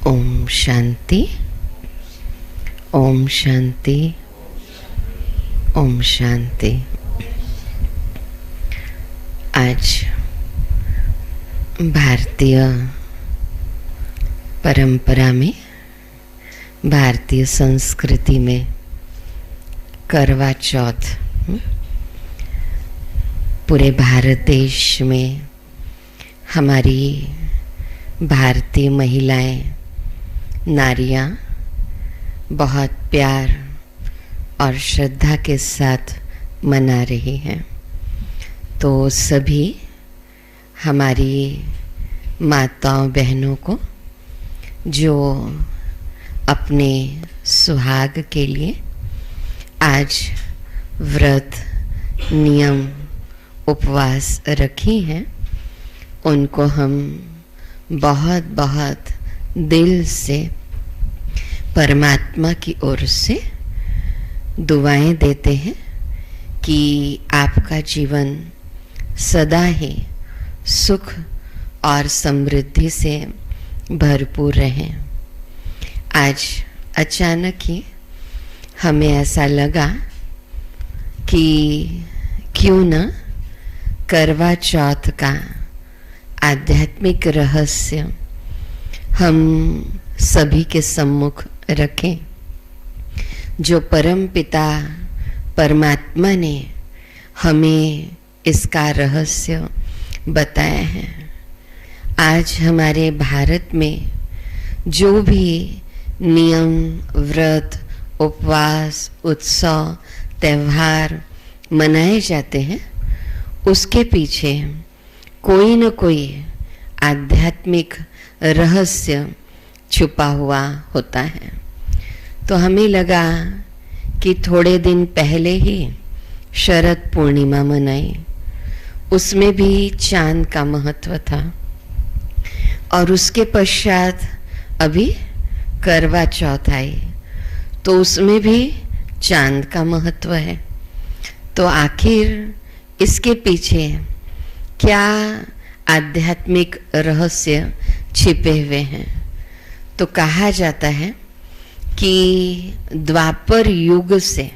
ओम शांति, ओम शांति, ओम शांति। आज भारतीय परंपरा में, भारतीय संस्कृति में करवा चौथ पूरे भारत देश में हमारी भारतीय महिलाएं, नारियां बहुत प्यार और श्रद्धा के साथ मना रही हैं। तो सभी हमारी माताओं बहनों को जो अपने सुहाग के लिए आज व्रत, नियम, उपवास रखी हैं, उनको हम बहुत बहुत दिल से परमात्मा की ओर से दुआएं देते हैं कि आपका जीवन सदा ही सुख और समृद्धि से भरपूर रहे। आज अचानक ही हमें ऐसा लगा कि क्यों न करवा चौथ का आध्यात्मिक रहस्य हम सभी के सम्मुख रखें, जो परम पिता परमात्मा ने हमें इसका रहस्य बताया है। आज हमारे भारत में जो भी नियम, व्रत, उपवास, उत्सव, त्यौहार मनाए जाते हैं, उसके पीछे कोई न कोई आध्यात्मिक रहस्य छुपा हुआ होता है। तो हमें लगा कि थोड़े दिन पहले ही शरद पूर्णिमा मनाई, उसमें भी चांद का महत्व था, और उसके पश्चात अभी करवा चौथ आई, तो उसमें भी चांद का महत्व है। तो आखिर इसके पीछे क्या आध्यात्मिक रहस्य छिपे हुए हैं? तो कहा जाता है कि द्वापर युग से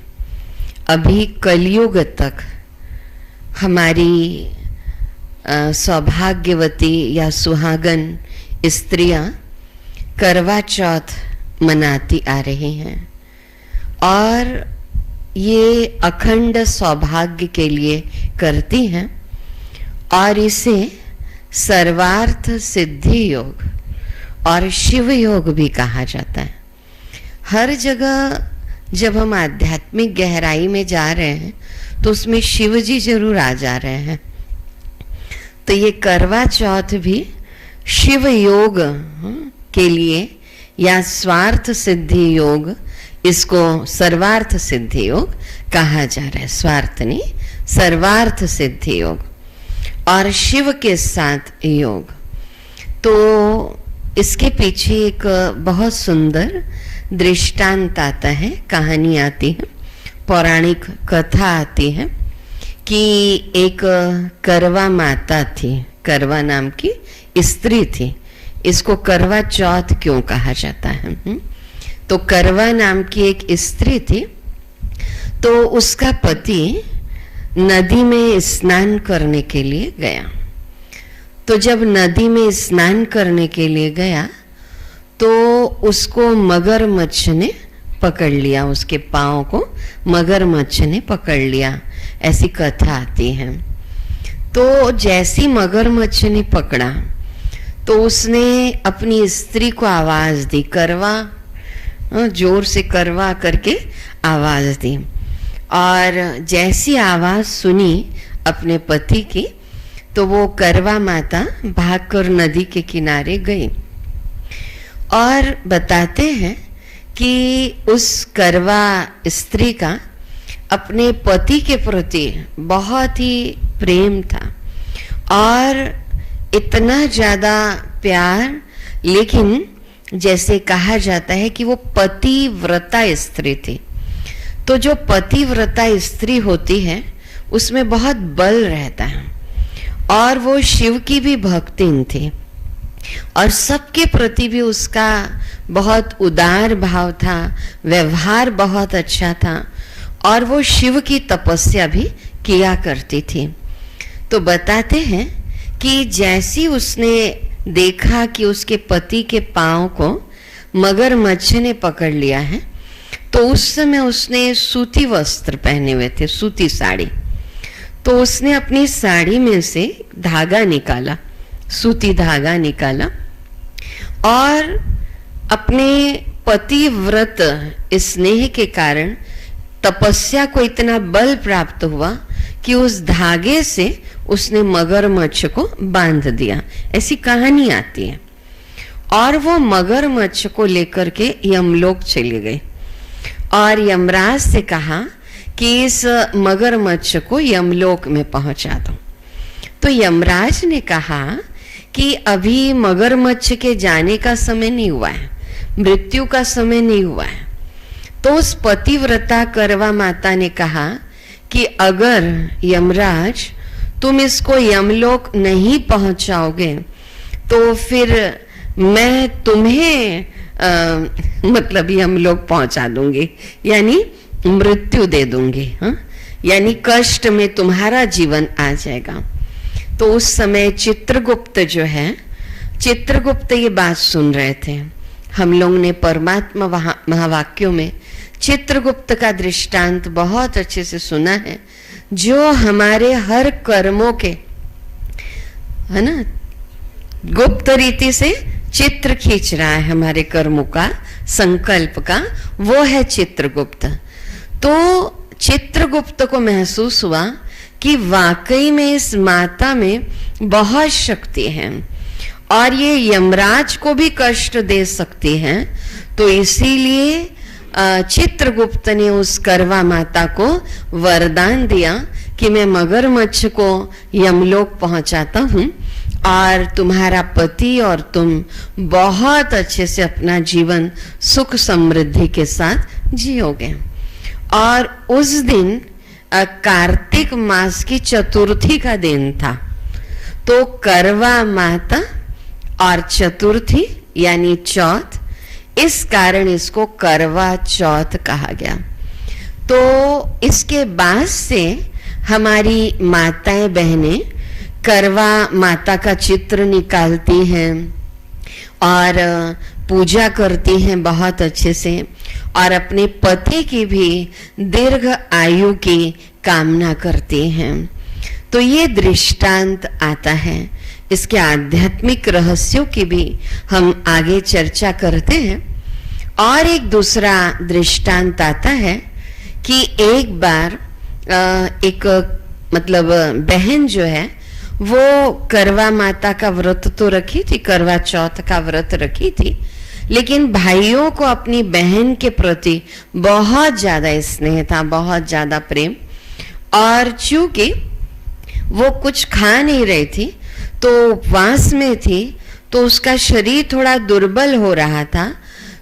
अभी कलयुग तक हमारी सौभाग्यवती या सुहागन स्त्रियां करवा चौथ मनाती आ रही हैं, और ये अखंड सौभाग्य के लिए करती हैं, और इसे सर्वार्थ सिद्धि योग और शिव योग भी कहा जाता है। हर जगह जब हम आध्यात्मिक गहराई में जा रहे हैं तो उसमें शिव जी जरूर आ जा रहे हैं। तो ये करवा चौथ भी शिव योग के लिए या स्वार्थ सिद्धि योग, इसको सर्वार्थ सिद्धि योग कहा जा रहा है। स्वार्थ नहीं, सर्वार्थ सिद्धि योग और शिव के साथ योग। तो इसके पीछे एक बहुत सुंदर दृष्टांत आता है, कहानी आती है, पौराणिक कथा आती है कि एक करवा माता थी, करवा नाम की स्त्री थी। इसको करवा चौथ क्यों कहा जाता है? तो करवा नाम की एक स्त्री थी, तो उसका पति नदी में स्नान करने के लिए गया। तो जब नदी में स्नान करने के लिए गया तो उसको मगरमच्छ ने पकड़ लिया, उसके पाँव को मगरमच्छ ने पकड़ लिया, ऐसी कथा आती है। तो जैसी मगरमच्छ ने पकड़ा तो उसने अपनी स्त्री को आवाज दी, करवा, जोर से करवा करके आवाज दी, और जैसी आवाज सुनी अपने पति की तो वो करवा माता भागकर नदी के किनारे गई। और बताते हैं कि उस करवा स्त्री का अपने पति के प्रति बहुत ही प्रेम था, और इतना ज़्यादा प्यार, लेकिन जैसे कहा जाता है कि वो पतिव्रता स्त्री थी। तो जो पतिव्रता स्त्री होती है उसमें बहुत बल रहता है, और वो शिव की भी भक्तिन थी। और सबके प्रति भी उसका बहुत उदार भाव था, व्यवहार बहुत अच्छा था और वो शिव की तपस्या भी किया करती थी। तो बताते हैं कि जैसी उसने देखा कि उसके पति के पांव को मगरमच्छ ने पकड़ लिया है, तो उस समय उसने सूती वस्त्र पहने हुए थे, सूती साड़ी। तो उसने अपनी साड़ी में से धागा निकाला, सूती धागा निकाला और अपने पतिव्रत स्नेह के कारण तपस्या को इतना बल प्राप्त हुआ कि उस धागे से उसने मगरमच्छ को बांध दिया। ऐसी कहानी आती है। और वो मगरमच्छ को लेकर के यमलोक चली गई और यमराज से कहा कि इस मगरमच्छ को यमलोक में पहुंचा दो। तो यमराज ने कहा कि अभी मगरमच्छ के जाने का समय नहीं हुआ है, मृत्यु का समय नहीं हुआ है। तो उस पतिव्रता करवा माता ने कहा कि अगर यमराज तुम इसको यमलोक नहीं पहुंचाओगे तो फिर मैं तुम्हें मतलब यमलोक पहुंचा दूंगी, यानी मृत्यु दे दूंगी। हाँ, यानी कष्ट में तुम्हारा जीवन आ जाएगा। तो उस समय चित्रगुप्त जो है, चित्रगुप्त ये बात सुन रहे थे। हम लोग ने परमात्मा महावाक्यों में चित्रगुप्त का दृष्टांत बहुत अच्छे से सुना है, जो हमारे हर कर्मों के, है ना, गुप्त रीति से चित्र खींच रहा है हमारे कर्मों का, संकल्प का, वो है चित्रगुप्त। तो चित्रगुप्त को महसूस हुआ कि वाकई में इस माता में बहुत शक्ति है और ये यमराज को भी कष्ट दे सकती है। तो इसीलिए चित्रगुप्त ने उस करवा माता को वरदान दिया कि मैं मगरमच्छ को यमलोक पहुंचाता हूं और तुम्हारा पति और तुम बहुत अच्छे से अपना जीवन सुख समृद्धि के साथ जियोगे। और उस दिन कार्तिक मास की चतुर्थी का दिन था। तो करवा माता और चतुर्थी यानी चौथ, इस कारण इसको करवा चौथ कहा गया। तो इसके बाद से हमारी माताएं बहनें करवा माता का चित्र निकालती हैं और पूजा करती हैं बहुत अच्छे से और अपने पति की भी दीर्घ आयु की कामना करती हैं। तो ये दृष्टांत आता है। इसके आध्यात्मिक रहस्यों की भी हम आगे चर्चा करते हैं। और एक दूसरा दृष्टांत आता है कि एक बार एक मतलब बहन जो है वो करवा माता का व्रत तो रखी थी, करवा चौथ का व्रत रखी थी, लेकिन भाइयों को अपनी बहन के प्रति बहुत ज्यादा स्नेह था, बहुत ज्यादा प्रेम। और चूंकि वो कुछ खा नहीं रही थी तो उपवास में थी, तो उसका शरीर थोड़ा दुर्बल हो रहा था।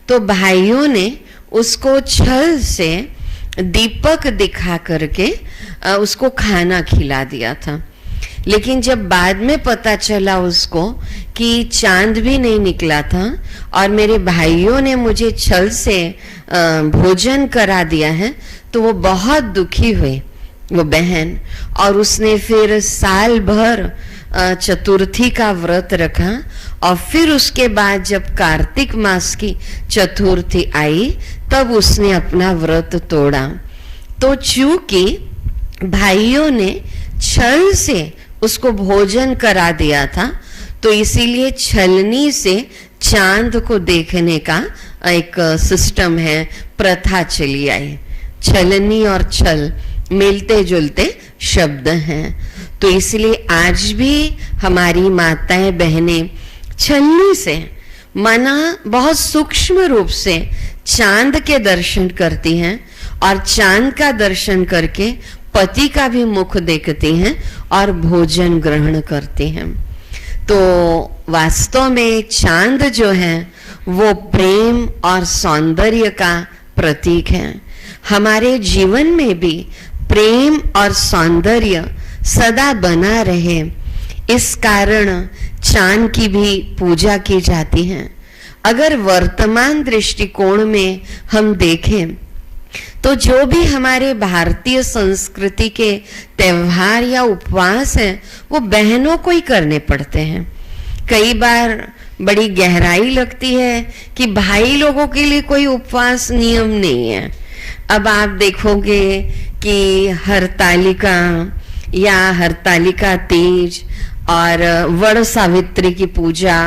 तो भाइयों ने उसको छल से दीपक दिखा करके उसको खाना खिला दिया था। लेकिन जब बाद में पता चला उसको कि चांद भी नहीं निकला था और मेरे भाइयों ने मुझे छल से भोजन करा दिया है, तो वो बहुत दुखी हुई वो बहन। और उसने फिर साल भर चतुर्थी का व्रत रखा और फिर उसके बाद जब कार्तिक मास की चतुर्थी आई तब उसने अपना व्रत तोड़ा। तो चूंकि भाइयों ने छल से उसको भोजन करा दिया था, तो इसीलिए छलनी से चांद को देखने का एक सिस्टम है, प्रथा चली आई। छलनी और छल मिलते जुलते शब्द हैं। तो इसलिए आज भी हमारी माताएं बहनें छलनी से, माना बहुत सूक्ष्म रूप से चांद के दर्शन करती हैं और चांद का दर्शन करके पति का भी मुख देखती हैं और भोजन ग्रहण करती हैं। तो वास्तव में चांद जो है वो प्रेम और सौंदर्य का प्रतीक है। हमारे जीवन में भी प्रेम और सौंदर्य सदा बना रहे, इस कारण चांद की भी पूजा की जाती है। अगर वर्तमान दृष्टिकोण में हम देखें तो जो भी हमारे भारतीय संस्कृति के त्योहार या उपवास हैं वो बहनों को ही करने पड़ते हैं। कई बार बड़ी गहराई लगती है कि भाई लोगों के लिए कोई उपवास नियम नहीं है। अब आप देखोगे कि हरतालिका या हरतालिका तीज और वड़ सावित्री की पूजा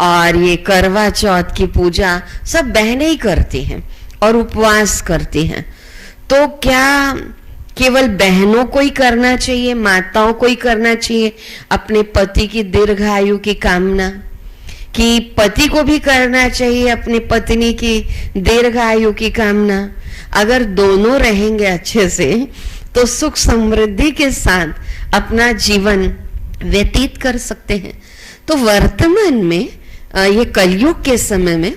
और ये करवा चौथ की पूजा सब बहनें ही करती हैं और उपवास करती हैं। तो क्या केवल बहनों को ही करना चाहिए, माताओं को ही करना चाहिए अपने पति की दीर्घायु की कामना, कि पति को भी करना चाहिए अपनी पत्नी की दीर्घायु की कामना? अगर दोनों रहेंगे अच्छे से तो सुख समृद्धि के साथ अपना जीवन व्यतीत कर सकते हैं। तो वर्तमान में ये कलयुग के समय में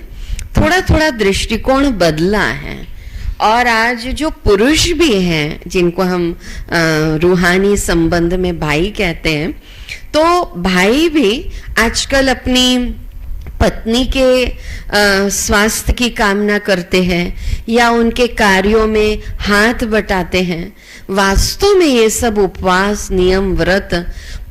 थोड़ा थोड़ा दृष्टिकोण बदला है और आज जो पुरुष भी हैं जिनको हम रूहानी संबंध में भाई कहते हैं, तो भाई भी आजकल अपनी पत्नी के स्वास्थ्य की कामना करते हैं या उनके कार्यों में हाथ बटाते हैं। वास्तव में ये सब उपवास, नियम, व्रत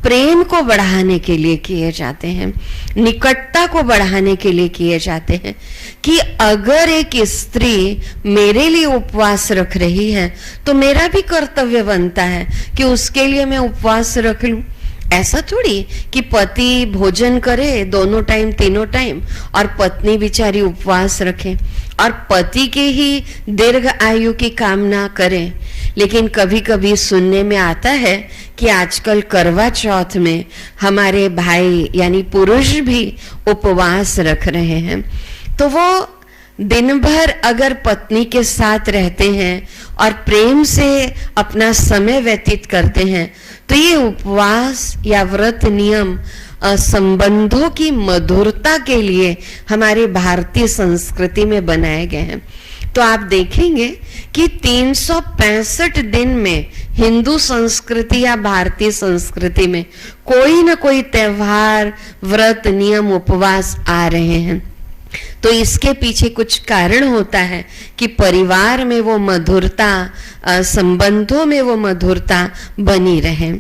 प्रेम को बढ़ाने के लिए किए जाते हैं, निकटता को बढ़ाने के लिए किए जाते हैं। कि अगर एक स्त्री मेरे लिए उपवास रख रही है तो मेरा भी कर्तव्य बनता है कि उसके लिए मैं उपवास रख लूं। ऐसा थोड़ी कि पति भोजन करे दोनों टाइम तीनों टाइम और पत्नी बेचारी उपवास रखे और पति के ही दीर्घ आयु की कामना करे। लेकिन कभी कभी सुनने में आता है कि आजकल करवा चौथ में हमारे भाई यानी पुरुष भी उपवास रख रहे हैं। तो वो दिन भर अगर पत्नी के साथ रहते हैं और प्रेम से अपना समय व्यतीत करते हैं तो ये उपवास या व्रत नियम संबंधों की मधुरता के लिए हमारे भारतीय संस्कृति में बनाए गए हैं। तो आप देखेंगे कि 365 दिन में हिंदू संस्कृति या भारतीय संस्कृति में कोई ना कोई त्योहार, व्रत, नियम, उपवास आ रहे हैं। तो इसके पीछे कुछ कारण होता है कि परिवार में वो मधुरता, संबंधों में वो मधुरता बनी रहे।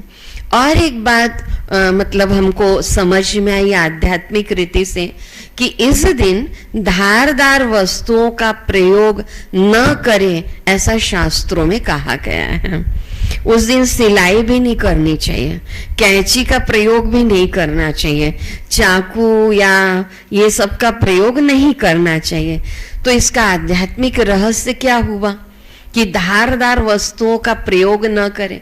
और एक बात मतलब हमको समझ में आई आध्यात्मिक रीति से कि इस दिन धारदार वस्तुओं का प्रयोग न करें, ऐसा शास्त्रों में कहा गया है। उस दिन सिलाई भी नहीं करनी चाहिए, कैंची का प्रयोग भी नहीं करना चाहिए, चाकू या ये सब का प्रयोग नहीं करना चाहिए। तो इसका आध्यात्मिक रहस्य क्या हुआ कि धारदार वस्तुओं का प्रयोग न करें।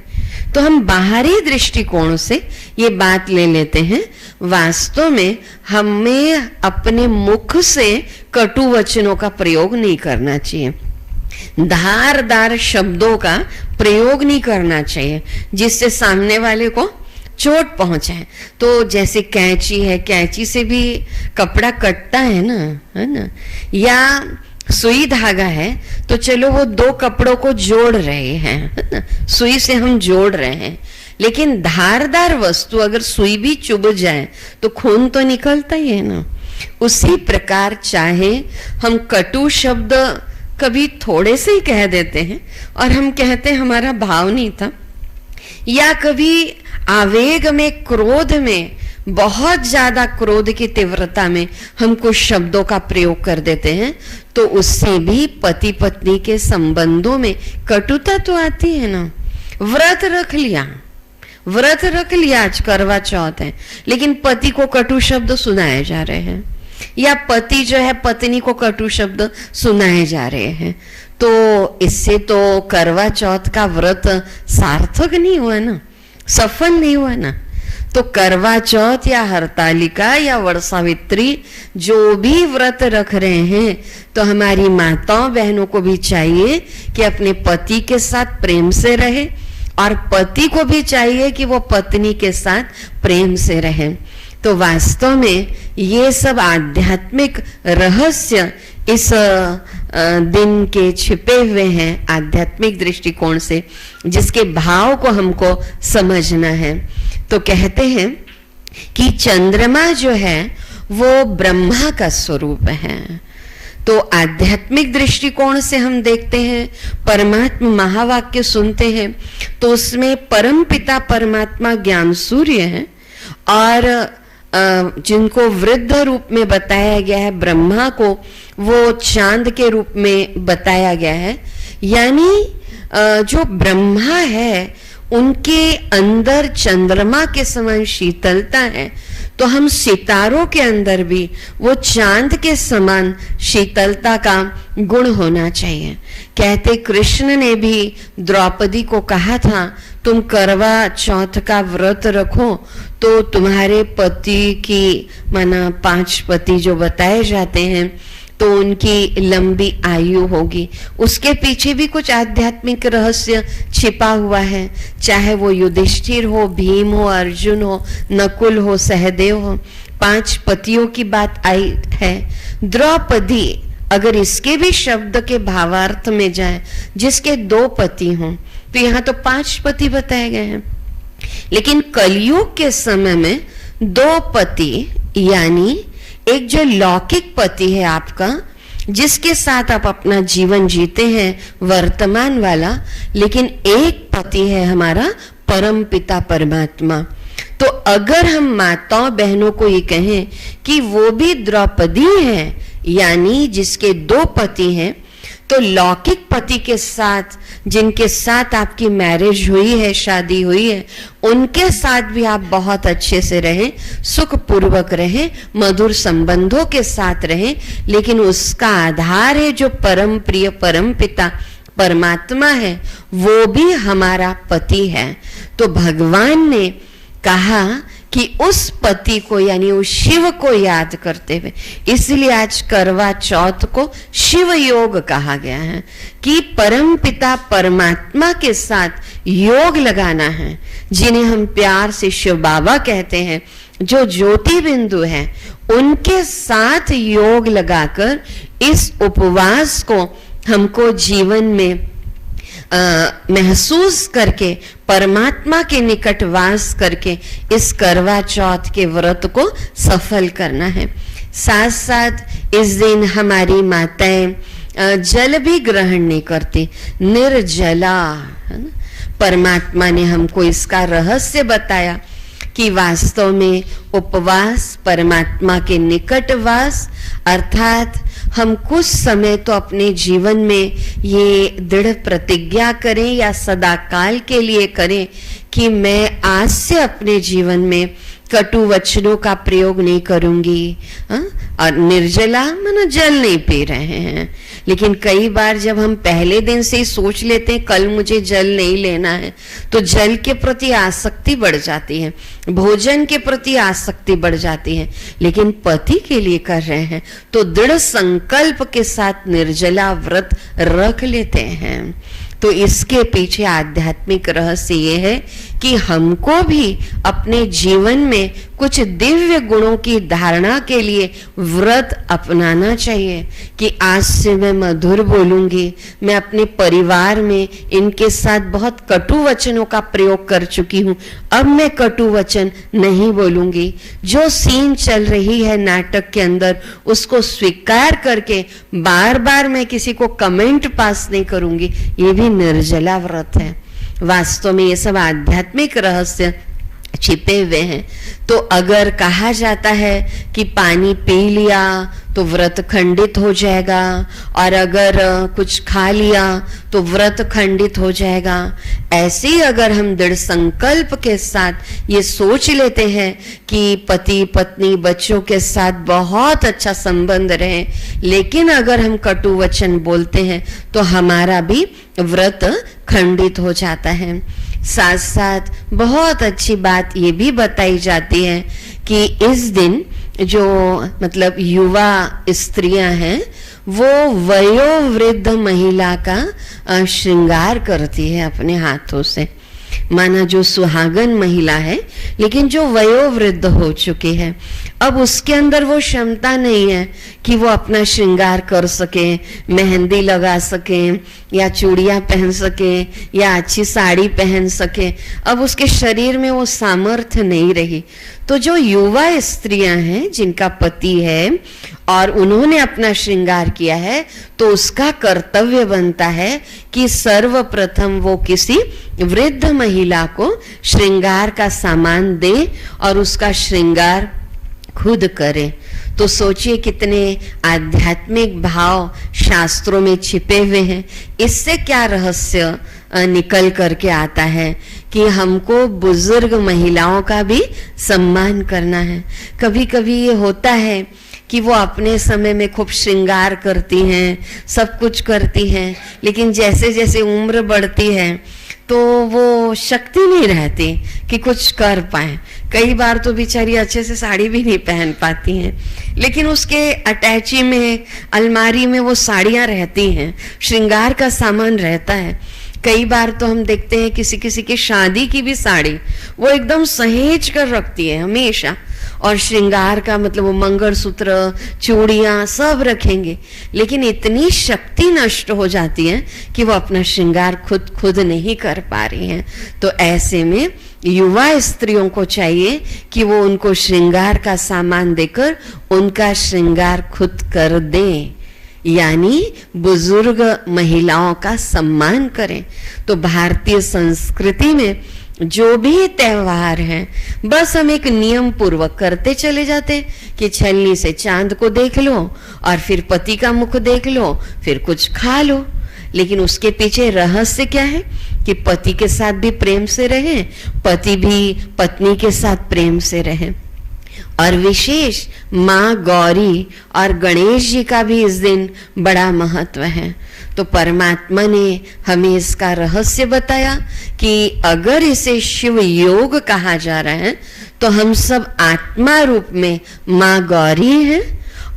तो हम बाहरी दृष्टिकोण से ये बात ले लेते हैं, वास्तव में हमें अपने मुख से कटु वचनों का प्रयोग नहीं करना चाहिए, धारदार शब्दों का प्रयोग नहीं करना चाहिए जिससे सामने वाले को चोट पहुंचाए। तो जैसे कैंची है, कैंची से भी कपड़ा कटता है ना, या सुई धागा है तो चलो वो दो कपड़ों को जोड़ रहे हैं, है ना, सुई से हम जोड़ रहे हैं। लेकिन धारदार वस्तु अगर सुई भी चुभ जाए तो खून तो निकलता ही है ना। उसी प्रकार चाहे हम कटु शब्द कभी थोड़े से ही कह देते हैं और हम कहते हैं हमारा भाव नहीं था, या कभी आवेग में, क्रोध में, बहुत ज्यादा क्रोध की तीव्रता में हम कुछ शब्दों का प्रयोग कर देते हैं, तो उससे भी पति पत्नी के संबंधों में कटुता तो आती है ना। व्रत रख लिया, आज करवा चौथ है, लेकिन पति को कटु शब्द सुनाए जा रहे हैं, या पति जो है पत्नी को कटु शब्द सुनाए जा रहे हैं। तो इससे तो करवा चौथ का व्रत सार्थक नहीं हुआ ना, सफल नहीं हुआ ना। तो करवा चौथ या हरतालिका या वड़ सावित्री जो भी व्रत रख रहे हैं, तो हमारी माताओं बहनों को भी चाहिए कि अपने पति के साथ प्रेम से रहे और पति को भी चाहिए कि वो पत्नी के साथ प्रेम से रहे। तो वास्तव में ये सब आध्यात्मिक रहस्य इस दिन के छिपे हुए हैं आध्यात्मिक दृष्टिकोण से, जिसके भाव को हमको समझना है। तो कहते हैं कि चंद्रमा जो है वो ब्रह्मा का स्वरूप है। तो आध्यात्मिक दृष्टिकोण से हम देखते हैं, परमात्मा महावाक्य सुनते हैं, तो उसमें परम पिता परमात्मा ज्ञान सूर्य है और जिनको वृद्ध रूप में बताया गया है, ब्रह्मा को वो चांद के रूप में बताया गया है। यानी जो ब्रह्मा है उनके अंदर चंद्रमा के समान शीतलता है, तो हम सितारों के अंदर भी वो चांद के समान शीतलता का गुण होना चाहिए। कहते कृष्ण ने भी द्रौपदी को कहा था, तुम करवा चौथ का व्रत रखो तो तुम्हारे पति की, माना 5 पति जो बताए जाते हैं, तो उनकी लंबी आयु होगी। उसके पीछे भी कुछ आध्यात्मिक रहस्य छिपा हुआ है, चाहे वो युधिष्ठिर हो, भीम हो, अर्जुन हो, नकुल हो, सहदेव हो, 5 पतियों की बात आई है। द्रौपदी अगर इसके भी शब्द के भावार्थ में जाए, जिसके 2 पति हों, तो यहाँ तो 5 पति बताए गए हैं। लेकिन कलयुग के समय में 2 पति, यानी एक जो लौकिक पति है आपका, जिसके साथ आप अपना जीवन जीते हैं वर्तमान वाला, लेकिन एक पति है हमारा परम पिता परमात्मा। तो अगर हम माताओं बहनों को ये कहें कि वो भी द्रौपदी है, यानी जिसके 2 पति हैं, तो लौकिक पति के साथ, जिनके साथ आपकी मैरिज हुई है, शादी हुई है, उनके साथ भी आप बहुत अच्छे से रहें, सुख पूर्वक रहें, मधुर संबंधों के साथ रहें, लेकिन उसका आधार है जो परम प्रिय परम पिता परमात्मा है, वो भी हमारा पति है। तो भगवान ने कहा कि उस पति को, यानी उस शिव को याद करते हुए, इसलिए आज करवा चौथ को शिव योग कहा गया है कि परम पिता परमात्मा के साथ योग लगाना है, जिन्हें हम प्यार से शिव बाबा कहते हैं, जो ज्योति बिंदु है, उनके साथ योग लगाकर इस उपवास को हमको जीवन में महसूस करके, परमात्मा के निकट वास करके इस करवा चौथ के व्रत को सफल करना है। साथ साथ इस दिन हमारी माताएं जल भी ग्रहण नहीं करती, निर्जला, है ना। परमात्मा ने हमको इसका रहस्य बताया कि वास्तव में उपवास परमात्मा के निकट वास, अर्थात हम कुछ समय तो अपने जीवन में ये दृढ़ प्रतिज्ञा करें या सदाकाल के लिए करें कि मैं आज से अपने जीवन में कटु वचनों का प्रयोग नहीं करूंगी। और निर्जला माना जल नहीं पी रहे हैं, लेकिन कई बार जब हम पहले दिन से ही सोच लेते हैं कल मुझे जल नहीं लेना है, तो जल के प्रति आसक्ति बढ़ जाती है, भोजन के प्रति आसक्ति बढ़ जाती है। लेकिन पति के लिए कर रहे हैं तो दृढ़ संकल्प के साथ निर्जला व्रत रख लेते हैं। तो इसके पीछे आध्यात्मिक रहस्य ये है कि हमको भी अपने जीवन में कुछ दिव्य गुणों की धारणा के लिए व्रत अपनाना चाहिए कि आज से मैं मधुर बोलूंगी, मैं अपने परिवार में इनके साथ बहुत कटु वचनों का प्रयोग कर चुकी हूं, अब मैं कटु वचन नहीं बोलूंगी। जो सीन चल रही है नाटक के अंदर उसको स्वीकार करके बार बार मैं किसी को कमेंट पास नहीं करूंगी, ये भी निर्जला व्रत है। वास्तव में ये सब आध्यात्मिक रहस्य छिपे हुए हैं। तो अगर कहा जाता है कि पानी पी लिया तो व्रत खंडित हो जाएगा, और अगर कुछ खा लिया तो व्रत खंडित हो जाएगा, ऐसे ही अगर हम दृढ़ संकल्प के साथ ये सोच लेते हैं कि पति पत्नी बच्चों के साथ बहुत अच्छा संबंध रहे, लेकिन अगर हम कटु वचन बोलते हैं तो हमारा भी व्रत खंडित हो जाता है। साथ साथ बहुत अच्छी बात ये भी बताई जाती है कि इस दिन जो मतलब युवा स्त्रियां हैं वो वयोवृद्ध महिला का श्रृंगार करती है अपने हाथों से। माना जो सुहागन महिला है लेकिन जो वयोवृद्ध हो चुकी है, अब उसके अंदर वो क्षमता नहीं है कि वो अपना श्रृंगार कर सके, मेहंदी लगा सके या चूड़ियां पहन सके या अच्छी साड़ी पहन सके। अब उसके शरीर में वो सामर्थ्य नहीं रही। तो जो युवा स्त्रियां हैं जिनका पति है और उन्होंने अपना श्रृंगार किया है, तो उसका कर्तव्य बनता है कि सर्वप्रथम वो किसी वृद्ध महिला को श्रृंगार का सामान दे और उसका श्रृंगार खुद करे। तो सोचिए कितने आध्यात्मिक भाव शास्त्रों में छिपे हुए हैं। इससे क्या रहस्य निकल करके आता है कि हमको बुजुर्ग महिलाओं का भी सम्मान करना है। कभी कभी ये होता है कि वो अपने समय में खूब श्रृंगार करती हैं, सब कुछ करती हैं, लेकिन जैसे जैसे उम्र बढ़ती है तो वो शक्ति नहीं रहती कि कुछ कर पाए। कई बार तो बेचारी अच्छे से साड़ी भी नहीं पहन पाती हैं, लेकिन उसके अटैची में, अलमारी में वो साड़ियां रहती हैं, श्रृंगार का सामान रहता है। कई बार तो हम देखते हैं किसी किसी की शादी की भी साड़ी वो एकदम सहेज कर रखती है हमेशा, और श्रृंगार का मतलब वो मंगलसूत्र, चूड़ियां सब रखेंगे, लेकिन इतनी शक्ति नष्ट हो जाती है कि वो अपना श्रृंगार खुद नहीं कर पा रही हैं। तो ऐसे में युवा स्त्रियों को चाहिए कि वो उनको श्रृंगार का सामान देकर उनका श्रृंगार खुद कर दें, यानी बुजुर्ग महिलाओं का सम्मान करें। तो भारतीय संस्कृति में जो भी त्योहार हैं, बस हम एक नियम पूर्वक करते चले जाते कि छलनी से चांद को देख लो और फिर पति का मुख देख लो, फिर कुछ खा लो। लेकिन उसके पीछे रहस्य क्या है कि पति के साथ भी प्रेम से रहें, पति भी पत्नी के साथ प्रेम से रहें। और विशेष माँ गौरी और गणेश जी का भी इस दिन बड़ा महत्व है। तो परमात्मा ने हमें इसका रहस्य बताया कि अगर इसे शिव योग कहा जा रहा है तो हम सब आत्मा रूप में माँ गौरी हैं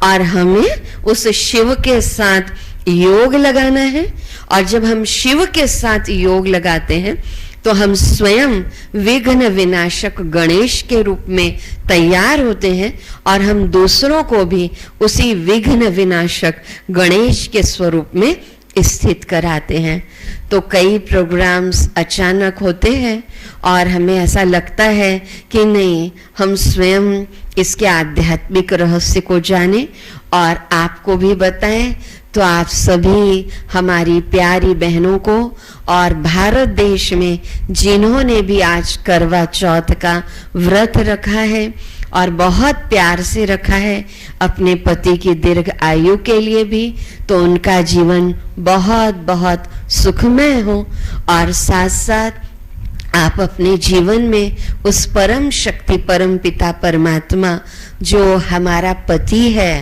और हमें उस शिव के साथ योग लगाना है। और जब हम शिव के साथ योग लगाते हैं तो हम स्वयं विघ्न विनाशक गणेश के रूप में तैयार होते हैं और हम दूसरों को भी उसी विघ्न विनाशक गणेश के स्वरूप में स्थित कराते हैं। तो कई प्रोग्राम्स अचानक होते हैं और हमें ऐसा लगता है कि नहीं, हम स्वयं इसके आध्यात्मिक रहस्य को जानें और आपको भी बताएं। तो आप सभी हमारी प्यारी बहनों को और भारत देश में जिन्होंने भी आज करवा चौथ का व्रत रखा है और बहुत प्यार से रखा है अपने पति की दीर्घ आयु के लिए भी, तो उनका जीवन बहुत बहुत सुखमय हो। और साथ साथ आप अपने जीवन में उस परम शक्ति, परम पिता परमात्मा जो हमारा पति है,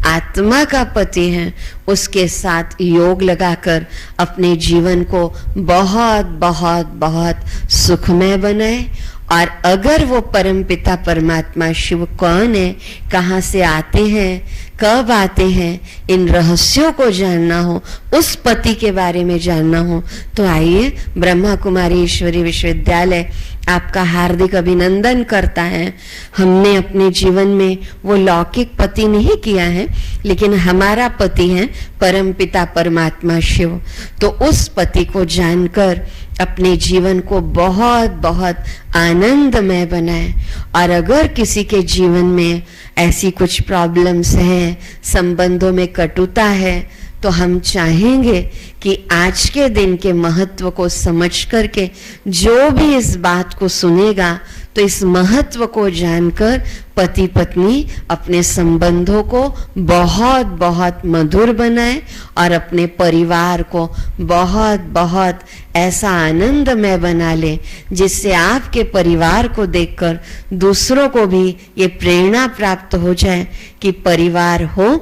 आत्मा का पति है, उसके साथ योग लगाकर अपने जीवन को बहुत बहुत बहुत सुखमय बनाए। और अगर वो परम पिता परमात्मा शिव कौन है, कहाँ से आते हैं, कब आते हैं, इन रहस्यों को जानना हो, उस पति के बारे में जानना हो, तो आइए ब्रह्मा कुमारी ईश्वरी विश्वविद्यालय आपका हार्दिक अभिनंदन करता है। हमने अपने जीवन में वो लौकिक पति नहीं किया है, लेकिन हमारा पति है परम पिता परमात्मा शिव। तो उस पति को जानकर अपने जीवन को बहुत बहुत आनंदमय बनाए। और अगर किसी के जीवन में ऐसी कुछ प्रॉब्लम्स हैं, संबंधों में कटुता है, तो हम चाहेंगे कि आज के दिन के महत्व को समझ करके जो भी इस बात को सुनेगा, तो इस महत्व को जानकर पति पत्नी अपने संबंधों को बहुत बहुत मधुर बनाए और अपने परिवार को बहुत बहुत ऐसा आनंदमय बना ले, जिससे आपके परिवार को देखकर दूसरों को भी ये प्रेरणा प्राप्त हो जाए कि परिवार हो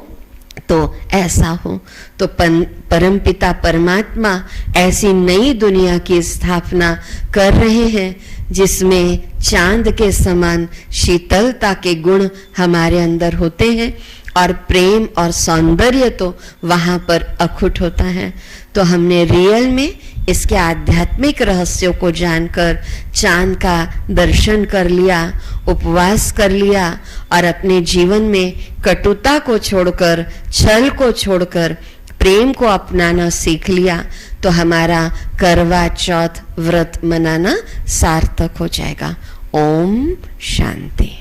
तो ऐसा हो। तो परमपिता परमात्मा ऐसी नई दुनिया की स्थापना कर रहे हैं जिसमें चांद के समान शीतलता के गुण हमारे अंदर होते हैं और प्रेम और सौंदर्य तो वहां पर अखुट होता है। तो हमने रियल में इसके आध्यात्मिक रहस्यों को जानकर चांद का दर्शन कर लिया, उपवास कर लिया और अपने जीवन में कटुता को छोड़कर, छल को छोड़कर प्रेम को अपनाना सीख लिया, तो हमारा करवा चौथ व्रत मनाना सार्थक हो जाएगा। ओम शांति।